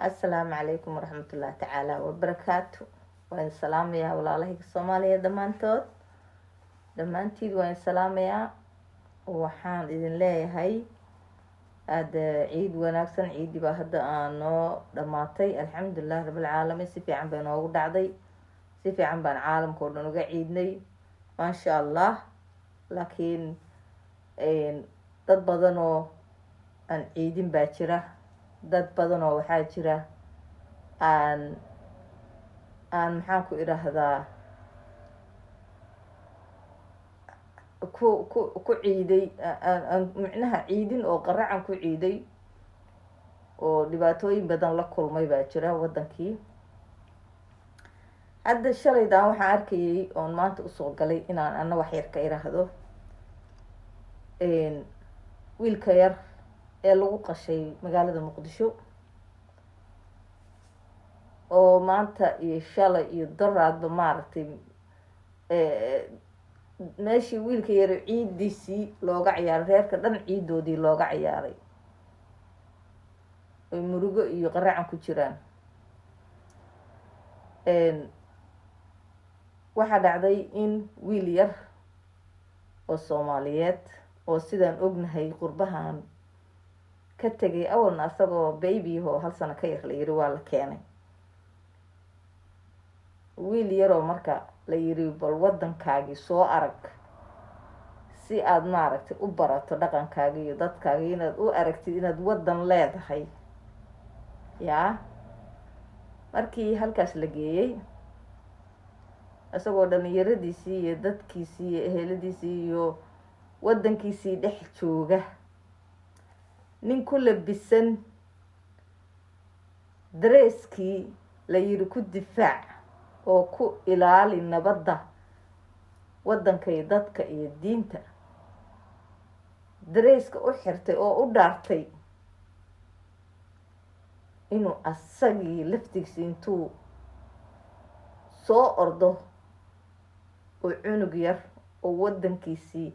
السلام عليكم ورحمة الله تعالى وبركاته. وين سلام يا والله الصومالية دمانتيد وين سلام يا وحان إذن لي هاي هذا عيد وناكسن عيد بهذا أنا دماتي الحمد لله رب العالمين سيفي عم بينو دعدي سيفي عم بين عالم كله نوجا عيدني ما شاء الله. لكن dad badan oo aan ciidin baa jira, dad badan oo waxaa jira aan maxaan ku idhaahdaa ku ciiday aan micnaha ciidin oo qaracan ku ciiday oo dhibaatooyin badan la kulmay baa jira wadankii. hadda shalaydan waxaan arkayay oon maanta usoo galay inaan ana wax yar ka idhaahdo wiilka yar ee lagu qashay magaalada muqdisho oo maanta iyo shalay iyo daraadba maaragtay meeshii wiilka yar ciidiisii looga ciyaaray, reerka dhan ciidoodii looga ciyaaray, oy murugo iyo qaracan ku jiraan. waxaa dhacday in wiil yar oo soomaaliyeed oo sidaan ognahay qurbahan ka tegay awalna asagoo babyho 1 sano ka yar la yiri waa la keenay. wiil yaroo marka la yiri bal wadankaagii soo arag si aad maaragtay u barato dhaqankaaga iyo dadkaaga, inaad u aragtid inaad wadan leedahay. yaa markii halkaas la geeyey isagoo dhalinyaradiisii iyo dadkiisii iyo eheladiisii iyo wadankiisii dhex jooga, nin ku labisan dareeskii la yiri ku difaac oo ku ilaali nabadda wadanka iyo dadka iyo diinta, dareeska u xirtay oo u dhaartay inuu asagii laftigiisi intuu soo ordo oo cunug yar oo wadankiisii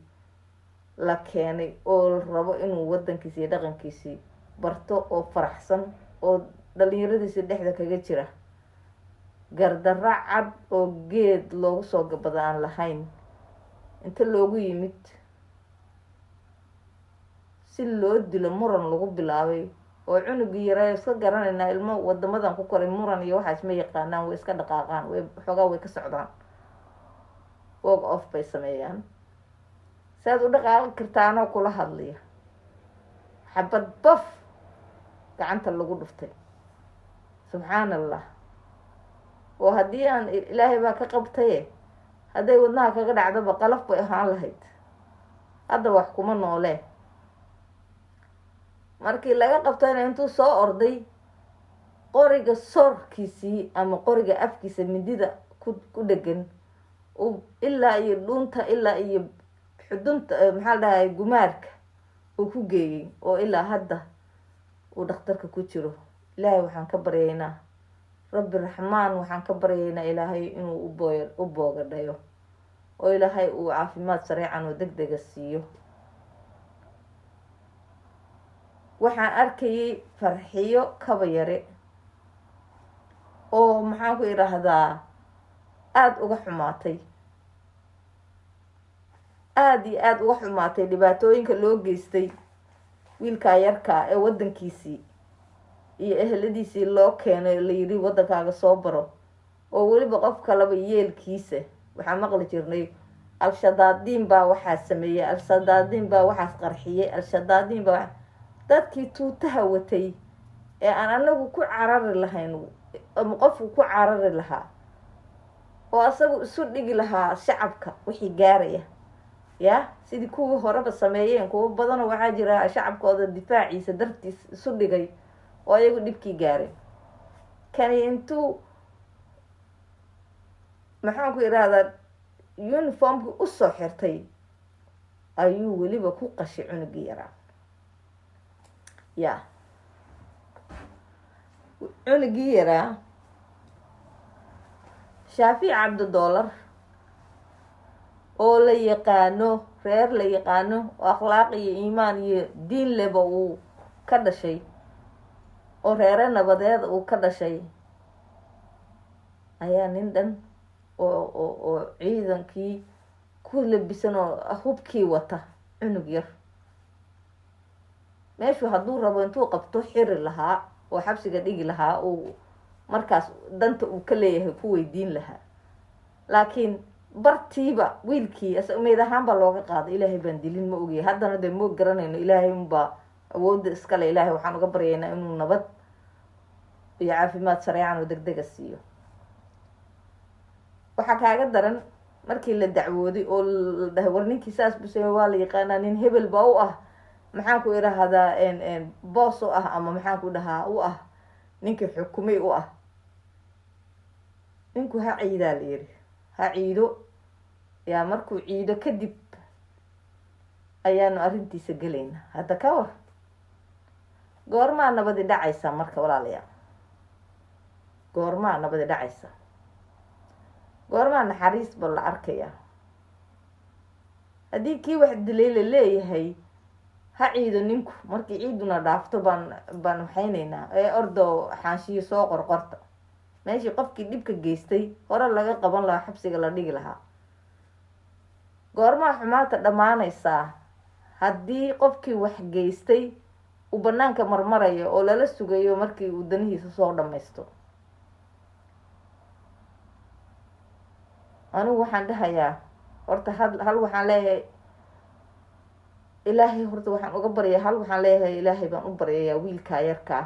la keenay oo rabo inuu wadankiisii dhaqankiisii barto oo faraxsan oo dhalinyaradiisii dhexda kaga jira, gardarra cad oo geed loogu soo gabada aan lahayn inta loogu yimid si loo dilo muran lagu bilaabay. oo cunugii yaraa iska garanaynaa ilmo wadamadan ku koray muran iyo waxaas ma yaqaanaan, way iska dhaqaaqaan, xoogaa way ka socdaan, walk off bay sameeyaan. saad u dhaqaaqi kartaa anoo kula hadlaya xabad baf gacanta lagu dhuftay. subxaan allah. oo haddii aan ilaahay baa ka qabtaye hadday wadnaha kaga dhacdaba qalaf bay ahaan lahayd. hadda wax kuma noole. markii laga qabtayna intuu soo orday qoriga soorkiisii ama qoriga afkiisa midida ku dhegan ilaa iyo dhuunta ilaa iyo xudunta maxaa la dhahay gumaarka uu ku geeyey, oo ilaa hadda uu dhakhtarka ku jiro. ilaahay waxaan ka baryaynaa, rabbi raxmaan waxaan ka baryaynaa ilaahay inuu u boogadhayo oo ilaahay uu caafimaad sareecan oo deg dega siiyo. waxaan arkayay farxiyo kaba yare oo maxaan ku idhaahdaa aada uga xumaatay, aada iyo aada uga xumaatay dhibaatooyinka loo geystay wiilkaa yarkaa ee wadankiisii iyo eheladiisii loo keenay la yiri wadankaaga soo baro. oo weliba qof kalaba yeelkiisa waxaan maqli jirnay al-shadaadiin baa waxaa sameeyey, al-shadaadiin baa waxaas qarxiyey, al-shadaadiin baa dadkii tuutaha watay ee aan anagu ku carari lahayn ama qofku ku carari lahaa oo asagu isu dhigi lahaa shacabka wixii gaaraya. yaa sidii kuwii horeba sameeyeen kuwo badanoo waxaa jira shacabkooda difaaciisa dartiis isu dhigay oo ayagu dhibkii gaaray. kani intuu maxaan ku idhaahdaa uniformkii usoo xirtay ayuu weliba ku qashay cunugii yaraa. yaa cunugii yaraa shaafic cabdidoolar oo la yaqaano, reer la yaqaano oo akhlaaq iyo iimaan iyo diin leba uu ka dhashay oo reere nabadeed uu ka dhashay ayaa nin dhan oo ciidankii ku labisan oo hubkii wata cunug yar meeshuu hadduu rabo intuu qabto xiri lahaa oo xabsiga dhigi lahaa uu markaas danta uu ka leeyahay ku weydiin lahaa laakiin bartiiba wiilkii meyd ahaan baa looga qaaday. ilaahay baan dilin ma ogyahay haddana dee ma garanayno, ilaahay unbaa awoodda iskale. ilaahay waxaan uga baryaynaa inuu nabad iyo caafimaad sareecan oo degdega siiyo. waxaa kaaga daran markii la dacwooday oo la dhahay war ninkii saas busay waa la yaqaanaa, nin hebel baa u ah maxaan ku idhaahdaa boos u ah ama maxaan ku dhahaa u ah ninkii xukumay u ah. ninku ha ciidaa la yiri, ha ciido. yaa markuu ciido kadib ayaanu arrintiisa gelayna. hadda ka war goormaa nabadi dhacaysa marka walaalayaal? goormaa nabadi dhacaysa? goormaa naxariis ba la arkayaa? haddii kii wax dilay la leeyahay ha ciido ninku, markii ciiduna dhaafto baan waxaynaynaa ee ordo xaanshiyo soo qorqorta. meeshii qofkii dhibka geystay hore laga qaban lahaa, xabsiga la dhigi lahaa. goormaa xumaanta dhammaanaysaa? haddii qofkii wax geystay uu banaanka marmarayo oo lala sugayo markii uu danihiisa soo dhamaysto. anigu waxaan dhahayaa horta hal waxaan leeyahay ilaahay, horta waxaan uga baryaa waxaan leeyahay ilaahay baan u baryayaa wiilkaa yarkaa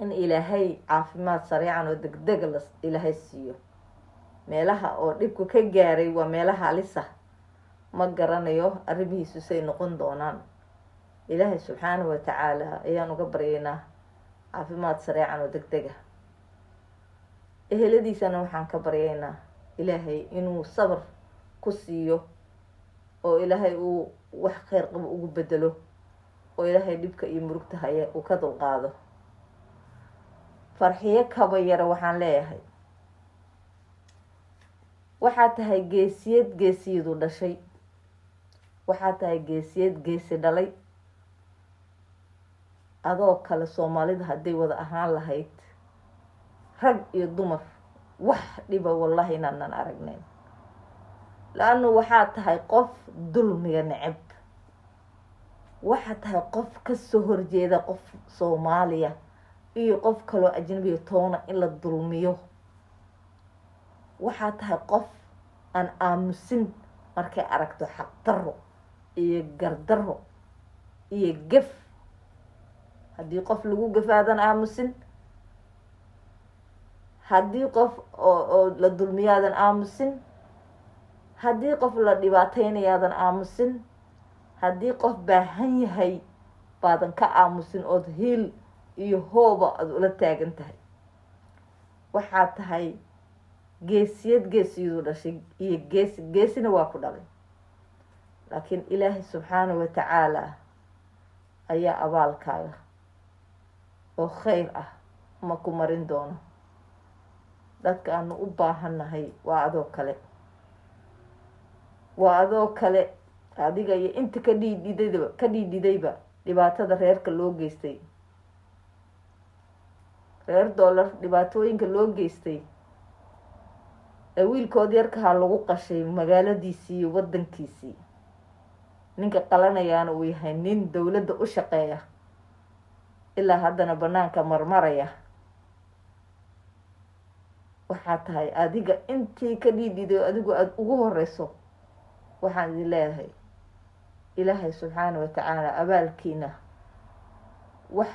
in ilaahay caafimaad sareecan oo degdega ilaahay siiyo. meelaha oo dhibku ka gaaray waa meelaha halisa, ma garanayo arrimihiisu say noqon doonaan. ilaahay subxaanahu watacaala ayaan uga baryaynaa caafimaad sareecan oo degdega. eheladiisana waxaan ka baryaynaa ilaahay inuu sabar ku siiyo oo ilaahay uu wax kheyr qabo ugu bedelo oo ilaahay dhibka iyo murugta haya uu ka dulqaado. farxiyo kaba yara waxaan leeyahay waxaa tahay geesiyad geesiyadu dhashay, waxaa tahay geesiyad geesi dhalay. adoo kale soomaalida hadday wada ahaan lahayd rag iyo dumar wax dhiba wallahi inaanan aragnayn. la-annu waxaa tahay qof dulmiga neceb, waxaa tahay qof kasoo horjeeda qof soomaaliya iyo qof kaloo ajnabiga toona in la dulmiyo. waxaa tahay qof aan aamusin markay aragto xaqdarro iyo gardarro iyo gef. haddii qof lagu gafaadan aamusin, haddii qof oo la dulmiyaadan aamusin, haddii qof la dhibaataynayaadan aamusin, haddii qof baahan yahay baadan ka aamusin ood hiil iyo hooba aada ula taagan tahay. waxaa tahay geesiyad geesiyadu dhashay iyo geesina waa ku dhalay. laakiin ilaahay subxaanahu watacaala ayaa abaalkaaga oo kheyr ah ma ku marin doono. dadka aanu u baahannahay waa adoo kale, waa adoo kale. adiga iyo inta ka dhiidhidayba dhibaatada reerka loo geystay, reer dollar dhibaatooyinka loo geystay ee wiilkood yarkahaa lagu qashay magaaladiisii iyo wadankiisii. ninka qalanayaana uu yahay nin dowladda u shaqeeya, ilaa haddana banaanka marmaraya. waxaa tahay adiga intii ka dhiidhiday adigu aada ugu horeyso. waxaan idin leeyahay ilaahay subxaana watacaala abaalkiina wax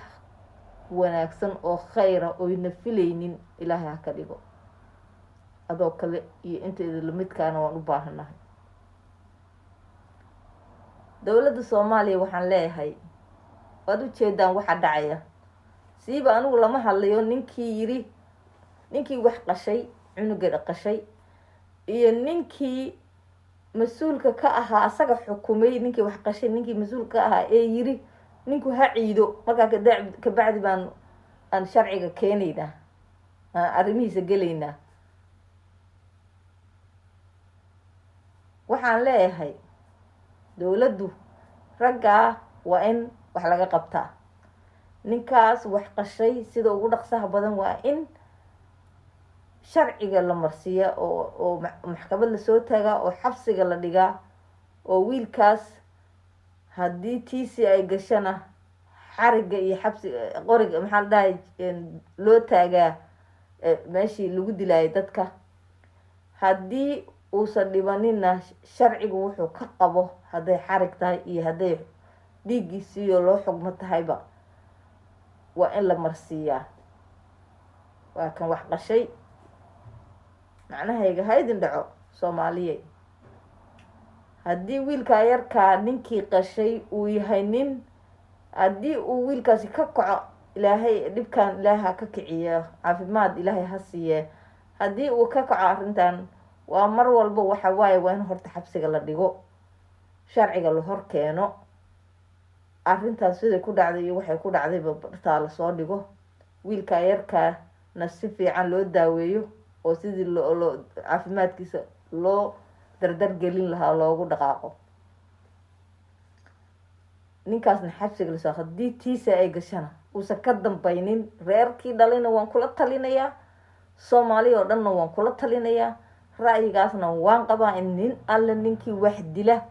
wanaagsan oo kheyra oyna filaynin ilaahay ha ka dhigo. adoo kale iyo inta idinlamidkaana waan u baahannahay. dowladda soomaaliya waxaan leeyahay waad ujeedaan waxa dhacaya. siiba anigu lama hadlayo ninkii wax qashay, cunuga qashay, iyo ninkii mas-uulka ka ahaa asaga xukumay. ninkii wax qashay ninkii mas-uulka ka ahaa ee yiri ninku ha ciido, markaa kabacdi aan sharciga keenaynaa, arrimihiisa gelaynaa. waxaan leeyahay dowladdu raggaa waa in wax laga qabtaa. ninkaas wax qashay sida ugu dhaqsaha badan waa in sharciga la marsiiya oo maxkamad lasoo taagaa oo xabsiga la dhigaa oo wiilkaas haddii tiisi ay gashana xariga iyo xabsiga qoriga maxaa la dhahay loo taagaa meeshii lagu dilaayay dadka. haddii uusan dhibanina sharcigu wuxuu ka qabo hadday xarig tahay iyo hadday dhiiggiisiiyo loo xugmo tahayba waa in la marsiiyaa. waa kan wax qashay macnahayga haydin dhaco soomaaliye. haddii wiilkaa yarkaa ninkii qashay uu yahay nin, haddii uu wiilkaasi ka kaco ilaahay dhibkan ilaahay ha ka kiciyo, caafimaad ilaahay ha siiye. haddii uu ka kaco arrintan waa mar walba waxa waaye waa in horta xabsiga la dhigo, sharciga la hor keeno. arrintaas siday ku dhacday iyo waxay ku dhacdayba bartaa lasoo dhigo, wiilkaa yarkaana si fiican loo daaweeyo oo sidii loo caafimaadkiisa loo dardar gelin lahaa loogu dhaqaaqo. ninkaasna xabsiga lasoo, haddii tiisa ay gashana uusan ka dambaynin, reerkii dhalina waan kula talinayaa, soomaali oo dhanna waan kula talinayaa. ra'yigaasna waan qabaa in nin alle ninkii wax dila,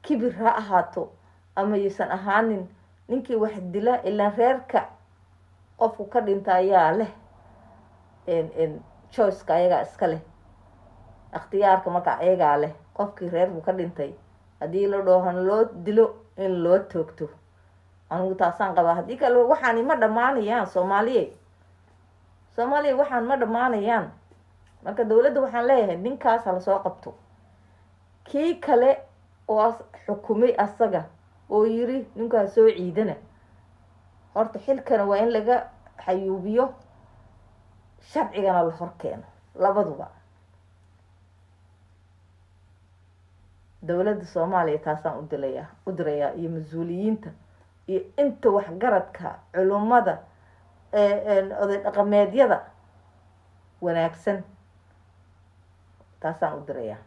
kibir ha ahaato ama yuusan ahaanin, ninkii wax dila ilaa reerka qofku ka dhinta ayaa leh choiceka ayagaa iska leh, ikhtiyaarka marka ayagaa leh. qofkii reerku ka dhintay haddii la dhoohan loo dilo in loo toogto, anigu taasaan qabaa. haddii kale waxaani ma dhammaanayaan soomaaliye waxaan ma dhammaanayaan. marka dawladda waxaan leeyahay ninkaas hala soo qabto. kii kale oo xukumay asaga oo yiri ninkaas soo ciidana, horta xilkana waa in laga xayuubiyo, sharcigana la hor keeno labaduba. dawladda soomaaliya taasaan u dirayaa iyo mas-uuliyiinta iyo inta waxgaradka, culummada, oday dhaqameedyada wanaagsan, taasaan u dirayaa.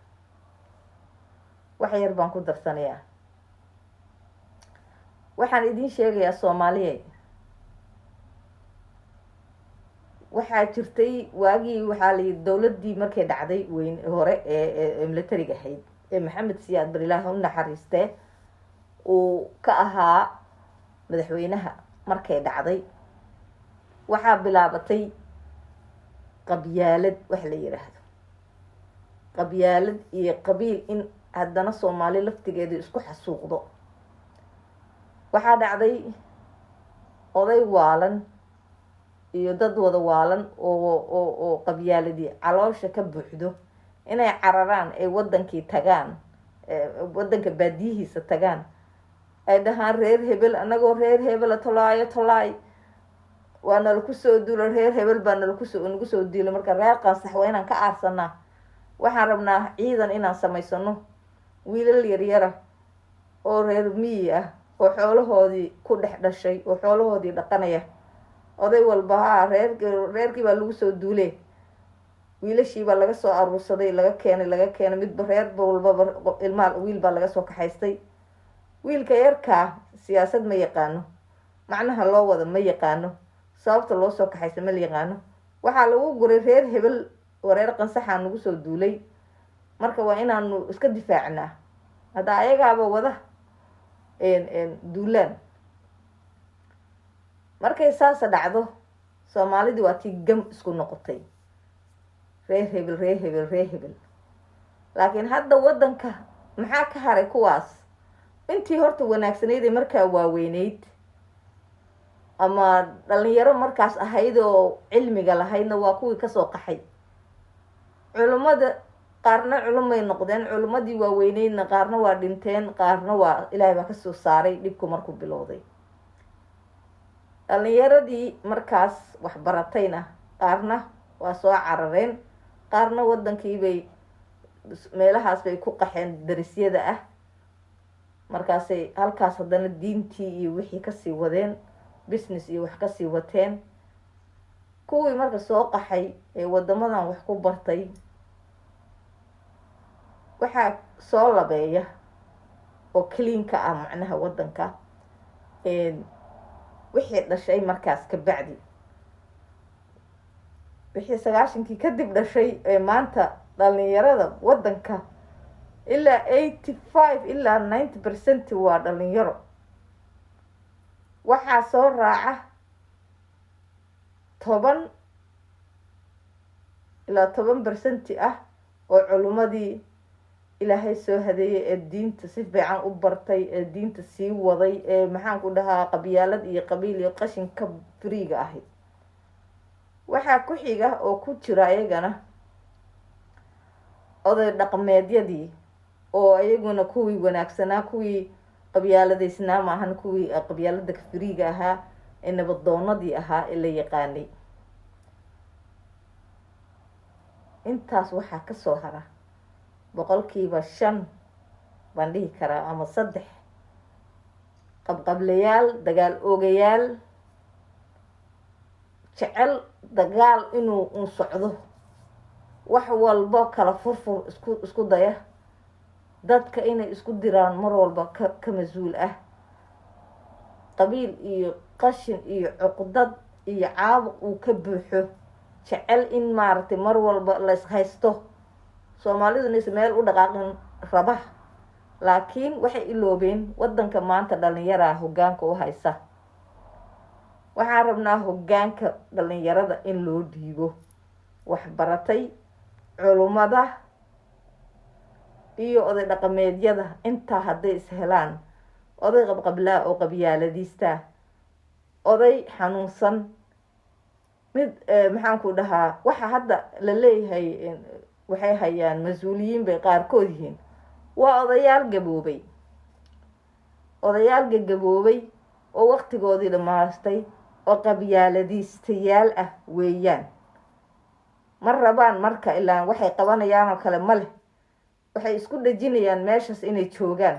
wax yar baan ku darsanayaa. waxaan idin sheegayaa soomaaliye, waxaa jirtay waagii waxaa layidhi dawladdii markay dhacday weyn hore ee militariga ahayd ee maxamed siyaad bar ilaahi u naxariistee uu ka ahaa madaxweynaha, markay dhacday waxaa bilaabatay qabyaalad wax la yiraahdo. qabyaalad iyo qabiil in haddana soomaali laftigeedu isku xasuuqdo. waxaa dhacday oday waalan iyo dad wada waalan oo qabyaaladii caloosha ka buuxdo inay cararaan, ay wadankii tagaan, wadanka baadiyihiisa tagaan, ay dhahaan reer hebel, anagoo reer hebela tolaay waa nalaku soo duulo, reer hebel baa nagu soo diilo, marka reer qansax waa inaan ka aarsanaa. waxaan rabnaa ciidan inaan samaysano, wiilal yaryara oo reer miyi ah oo xoolahoodii ku dhex dhashay oo xoolahoodii dhaqanaya. oday walba reerkii baa lagu soo duule, wiilashii baa laga soo aruursaday, laga keenay midba reerba walbaba wiil baa laga soo kaxaystay. wiilka yarkaa siyaasad ma yaqaano, macnaha loo wada ma yaqaano, sababta loo soo kaxaysta ma la yaqaano. waxaa lagu guray reer hebel oo reer qansaxaa nagu soo duulay, marka waa inaanu iska difaacnaa. hadda ayagaaba wada duulaan. markay saasa dhacdo soomaalidii waa tii gam isku noqotay, reer hebel. laakiin hadda wadanka maxaa ka haray kuwaas? intii horta wanaagsanayd ee markaa waaweyneyd ama dhalinyaro markaas ahayd oo cilmiga lahaydna waa kuwii kasoo qaxay. culummada qaarna culumay noqdeen, culummadii waaweyneydna qaarna waa dhinteen, qaarna waa ilaahay baa kasoo saaray dhibku markuu bilowday. dhalinyaradii markaas waxbaratayna qaarna waa soo carareen, qaarna wadankiibay meelahaas bay ku qaxeen darisyada ah. markaasay halkaas haddana diintii iyo wixii kasii wadeen, business iyo wax kasii wateen. kuwii marka soo qaxay ee wadamadan wax ku bartay waxaa soo labeeya oo cleanka ah macnaha wadanka, wixii dhashay markaas ka bacdi wixii 90kii kadib dhashay ee maanta dhalinyarada waddanka ilaa 85 ilaa 90% waa dhalinyaro. waxaa soo raaca 10 ilaa 10% ah oo culimadii ilaahay soo hadeeyay ee diinta si fiican u bartay ee diinta sii waday ee maxaan ku dhahaa qabyaalad iyo qabiil iyo qashin ka firiiga ahayd. waxaa ku xiga oo ku jira ayagana oday dhaqameedyadii oo ayaguna kuwii wanaagsanaa, kuwii qabyaaladaysnaa maahan, kuwii qabyaalada firiiga ahaa ee nabadoonadii ahaa ee la yaqaanay. intaas waxaa kasoo hara 5% baan dhihi karaa ama 3 qabqablayaal, dagaal oogayaal, jecel dagaal inuu socdo, wax walba kala furfur isku daya, dadka inay isku diraan mar walba ka mas-uul ah, qabiil iyo qashin iyo cuqdad iyo caabuq uu ka buuxo, jecel in maaragtay mar walba la ishaysto. Soomaalidu inaysan meel u dhaqaaqin raba, laakiin waxay iloobeen waddanka maanta dhalinyaraa hoggaanka u haysa. waxaan rabnaa hoggaanka dhalinyarada in loo dhiibo waxbaratay, culumada iyo oday dhaqameedyada. intaa hadday is helaan, oday qabqablaa oo qabyaaladiista, oday xanuunsan, mid maxaan ku dhahaa waxa hadda la leeyahay waxay hayaan mas-uuliyiin bay qaarkood yihiin, waa odayaal gaboobay, odayaal gagaboobay oo waqtigoodii dhamaastay oo qabyaaladiistayaal ah weeyaan. ma rabaan marka ilaa waxay qabanayaan oo kale ma leh, waxay isku dhejinayaan meeshaas inay joogaan.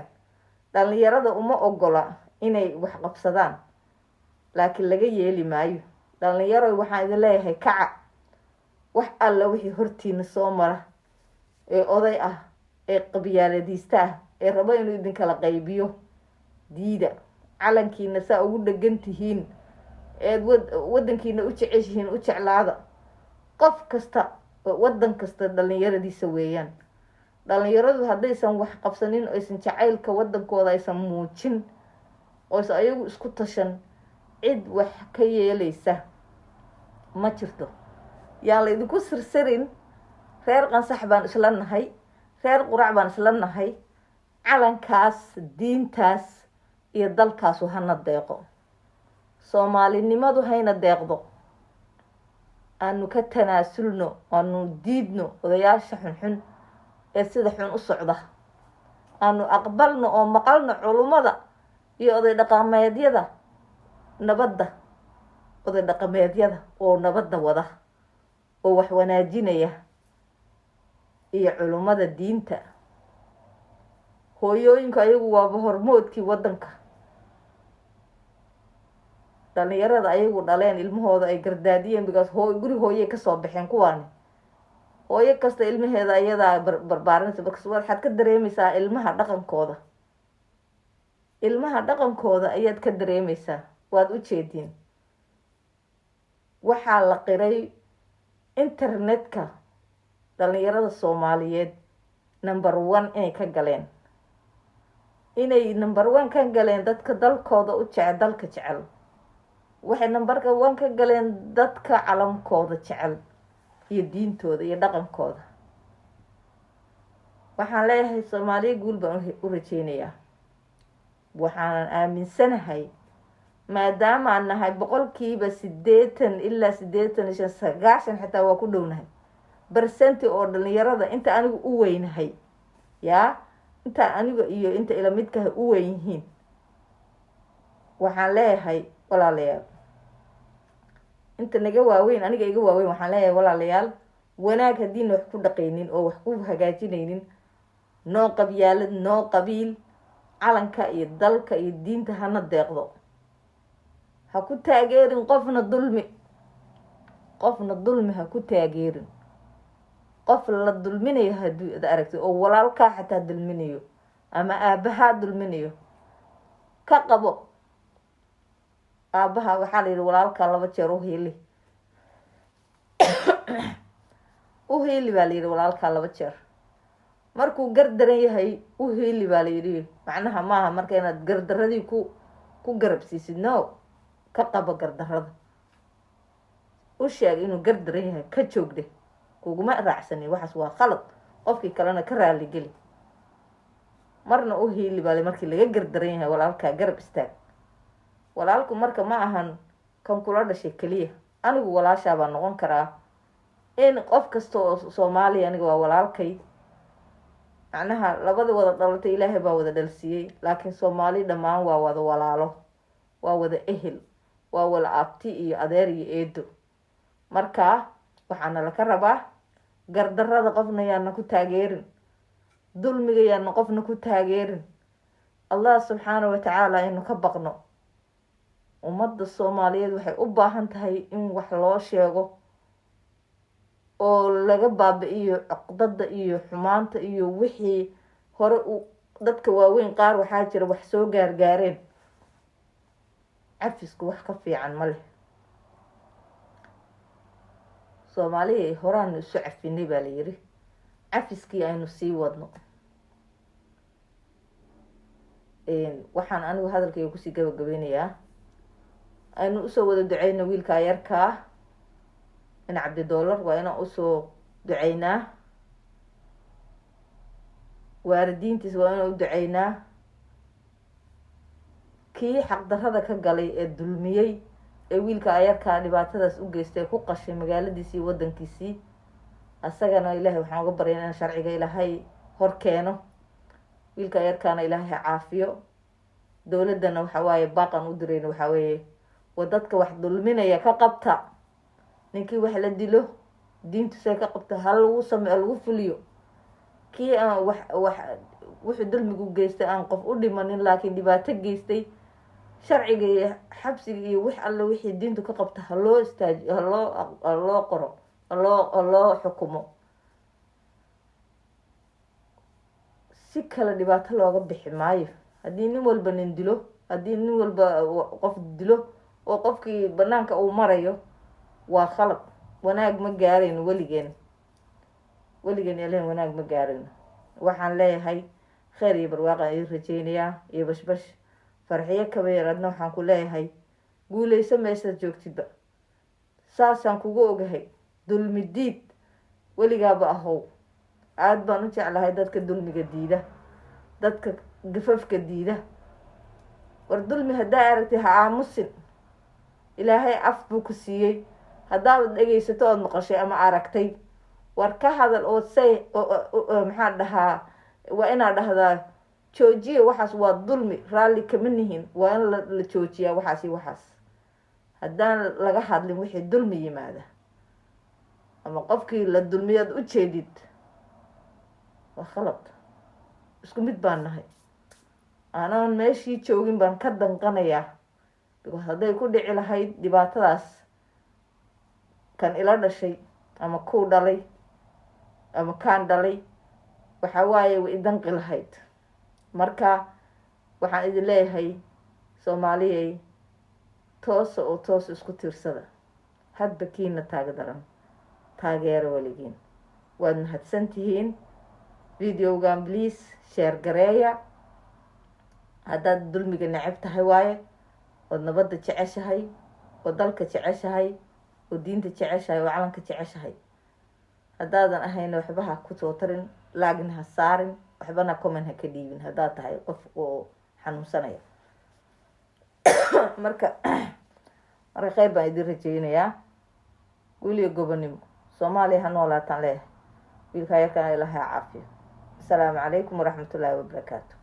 dhalinyarada uma ogola inay wax qabsadaan, laakiin laga yeeli maayo. dhalinyaro waxaan idin leeyahay kaca, wax alla wixii hortiina soo mara ee oday ah ee qabyaaladiista ah ee rabo inuu idinkala qaybiyo, diida. calankiina saa ugu dhegan tihiin eed waddankiina u jeceshihiin u jeclaada. qof kasta waddan kasta dhalinyaradiisa weeyaan. dhalinyaradu haddaysan wax qabsanin, aysan jacaylka waddankooda aysan muujin, oysan ayagu isku tashan, cid wax ka yeelaysa ma jirto. yaan la idinku sirsirin reer qansax baan isla nahay, reer qurac baan isla nahay. calankaas, diintaas iyo dalkaasu hana deeqo, soomaalinimadu hayna deeqdo. aanu ka tanaasulno, aanu diidno odayaasha xunxun ee sida xun u socda, aanu aqbalno oo maqalno culumada iyo oday dhaqameedyada nabadda, oday dhaqameedyada oo nabadda wada oo wax wanaajinaya, iyo culumada diinta. hooyooyinku ayagu waaba hormoodkii waddanka. dhalinyarada ayagu dhaleen ilmahooda ay gardaadiyeen, because guri hooyey kasoo baxeen kuwaani. hooyo kasta ilmaheeda ayadaa barbaarinaysa, markas waxaad ka dareemaysaa ilmaha dhaqankooda, ilmaha dhaqankooda ayaad ka dareemaysaa. waad u jeediin waxaa la qiray internetka dhalinyarada Soomaaliyeed number 1 inay ka galeen, inay number 1 ka galeen dadka dalkooda u jecel, dalka jecel. waxay number 1 ka galeen dadka calamkooda jecel iyo diintooda iyo dhaqankooda. waxaan leeyahay Soomaaliya guul baan u rajeynayaa. waxaan aaminsanahay maadaama aan nahay 80% ilaa 85 xitaa waa ku dhownahay % oo dhalinyarada inta anigu u weynahay, yaa inta aniga iyo inta ila midka u weyn yihiin. waxaan leeyahay walaalayaal, inta naga waaweyn, aniga iga waaweyn, waxaan leeyahay walaalayaal, wanaag haddiina wax ku dhaqaynin oo wax ku hagaajinaynin, noo qabyaalad, noo qabiil, calanka iyo dalka iyo diinta hana deeqdo. ha ku taageerin qofna dulmi, qofna dulmi ha ku taageerin. qof la dulminayo haddii ad aragtid oo walaalkaa xataa dulminayo ama aabahaa dulminayo, ka qabo, aabaha waxaa la yidhi walaalkaa 2 jeer u hiili baa la yidhi walaalkaa 2 jeer. markuu gardaran yahay u hiili baa la yidhi. macnaha maaha marka inaad gardaradii ku garabsiisid, no, ka qabo gardarada, u sheeg inuu gardaran yahay, ka joogde, kuguma raacsanin, waxaas waa khalad, qofkii kalena ka raaligeli. marna u hiili baa markii laga gardaran yahay walaalkaa garab istaag. walaalku marka ma ahan kan kula dhashay keliya. anigu walaashaa baa noqon karaa, in qof kasta oo Soomaaliya aniga waa walaalkay. macnaha labada wada dhalatay ilaahay baa wada dhalsiiyey, laakiin Soomaali dhammaan waa wada walaalo, waa wada ehel, waa wala abti iyo adeer iyo eedo. marka waxaana laka rabaa gardarada qofna yaana ku taageerin, dulmiga yaana qofna ku taageerin. Allah subxaanahu wa tacaala inuu ka baqno. ummadda Soomaaliyeed waxay u baahan tahay in wax loo sheego oo laga baabi'iyo cuqdada iyo xumaanta iyo wixii hore dadka waaweyn qaar waxaa jira wax soo gaargaareen. cafisku wax ka fiican ma leh. Soomaaliya horaan isu cafinay baa la yidhi, cafiskii aynu sii wadno. waxaan anigu hadalkayga kusii gabagabeynayaa, aynu usoo wada duceyno wiilkaa yarkaa in Cabdidoolar, waa inaan usoo duceynaa. waalidiintiis waa inaan u duceynaa. kii xaqdarada ka galay ee dulmiyey ee wiilkaa yarkaa dhibaatadaas u geystay, ku qashay magaaladiisii wadankiisii, asagana ilaahay waxaan uga baryaynaa in sharciga ilaahay hor keeno. wiilkaa yarkaana ilaahay ha caafiyo. dowladana waxa waaye baaqan u dirayna waxaa weeye, waa dadka wax dulminaya ka qabta. ninkii wax la dilo diintusay ka qabta, ha lagu sameeyo, lagu fuliyo. kii aan wuxuu dulmigu geystay aan qof u dhimanin laakiin dhibaato geystay, sharciga iyo xabsiga iyo wax alle wixii diintu ka qabta ha loo istaajiyo, ha loo qoro, ha loo xukumo. si kale dhibaato looga bixi maayo. haddii nin walba nin dilo, haddii nin walba qof dilo oo qofkii banaanka uu marayo, waa khalad. wanaag ma gaarayno weligeen ilahin wanaag ma gaarayno. waxaan leeyahay kheyr iyo barwaaqaan idin rajeynayaa iyo bashbash. farxiyo kabeeradna waxaan ku leeyahay guuleyso meeshaad joogtidba. saasaan kugu ogahay, dulmi diid weligaaba ahow. aad baan u jeclahay dadka dulmiga diida, dadka gafafka diida. war dulmi haddaa aragtay ha aamusin. ilaahay af buu ku siiyey. haddaad dhegaysato ood maqashay ama aragtay, war ka hadal oo say maxaa dhahaa, waa inaad dhahdaa joojiya waxaas, waa dulmi, raalli kama nihin, waa in la joojiyaa waxaas iyo waxaas. haddaan laga hadlin wixii dulmi yimaada ama qofkii la dulmiyaad u jeedid, waa khalad. isku mid baan nahay. aanaan meeshii joogin baan ka danqanayaa, because hadday ku dhici lahayd dhibaatadaas kan ila dhashay ama kuu dhalay ama kaan dhalay, waxa waaye way idanqi lahayd. marka waxaan idin leeyahay Soomaaliyey, toosa oo toos isku tiirsada. hadba kiina taagdaran taageero weligiin. waad mahadsantihiin. videogan please share gareeya. haddaad dulmiga necab tahay waaye, ood nabadda jeceshahay, oo dalka jeceshahay, oo diinta jeceshahay, oo calanka jeceshahay. haddaadan ahayna waxba ha ku soo tarin, laagna ha saarin, waxbana comment ha ka dhiibin haddaad tahay qof oo xanuunsanaya. marka kheyr baan idin rajeynayaa. guuliyo gobonimo. Soomaaliya ha noolaataan leeyahay. wiilkaa yarkaan ilaahay ha caafiyo. asalaamu calaykum waraxmatullaahi wabarakaatu.